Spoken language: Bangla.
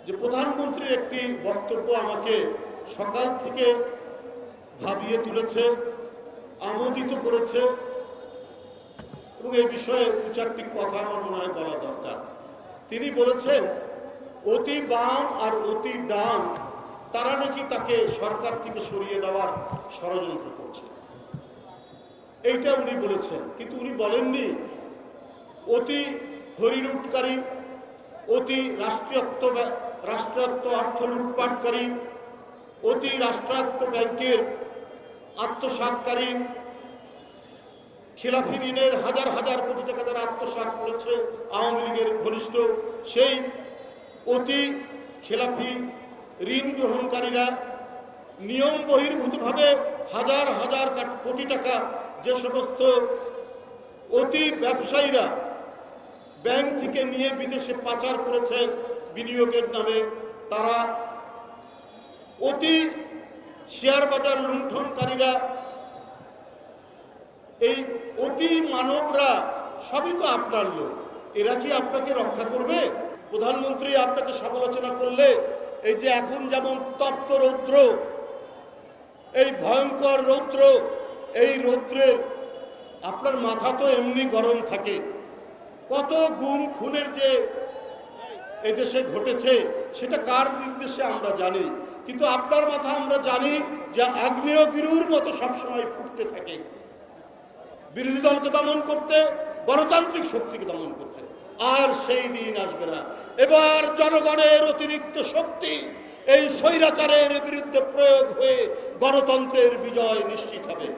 যে প্রধানমন্ত্রীর একটি বক্তব্য আমাকে সকাল থেকে ভাবিয়ে তুলেছে, আমোদিত করেছে এবং এই বিষয়ে দু চারটি কথা আমার মনে হয় বলা দরকার। তিনি বলেছেন অতি বাম আর অতি ডান তারা নাকি তাকে সরকার থেকে সরিয়ে দেওয়ার ষড়যন্ত্র করছে, এইটা উনি বলেছেন। কিন্তু উনি বলেননি অতি হরিলুটকারী, অতি রাষ্ট্রায়ত্ত অর্থ লুটপাটকারী, অতি রাষ্ট্রায়ত্ত ব্যাংকের আত্মসাৎকারী, খিলাফি ঋণের হাজার হাজার কোটি টাকা যারা আত্মসাৎ করেছে আওয়ামী লীগের ঘনিষ্ঠ, সেই অতি খিলাফি ঋণ গ্রহণকারীরা, নিয়ম বহির্ভূতভাবে হাজার হাজার কোটি টাকা যে সমস্ত অতি ব্যবসায়ীরা ব্যাংক থেকে নিয়ে বিদেশে পাচার করেছেন বিনিয়োগের নামে, তারা অতি শেয়ার বাজার লুণ্ঠনকারীরা, এই অতি মানবরা সবই তো আপনার লোক। এরা কি আপনাকে রক্ষা করবে? প্রধানমন্ত্রী আপনাকে সমালোচনা করলে এই যে এখন যেমন তপ্ত রৌদ্র, এই ভয়ঙ্কর রৌদ্র, এই রৌদ্রের আপনার মাথা তো এমনি গরম থাকে। কত গুম খুনের যে এই দেশে ঘটেছে সেটা কার নির্দেশে আমরা জানি, কিন্তু আপনার মাথা আমরা জানি যে আগ্নেয়গিরির মতো সবসময় ফুটতে থাকে, বিরোধী দলকে দমন করতে, গণতান্ত্রিক শক্তিকে দমন করতে। আর সেই দিন আসবে না। এবার জনগণের অতিরিক্ত শক্তি এই স্বৈরাচারের বিরুদ্ধে প্রয়োগ হয়ে গণতন্ত্রের বিজয় নিশ্চিত হবে।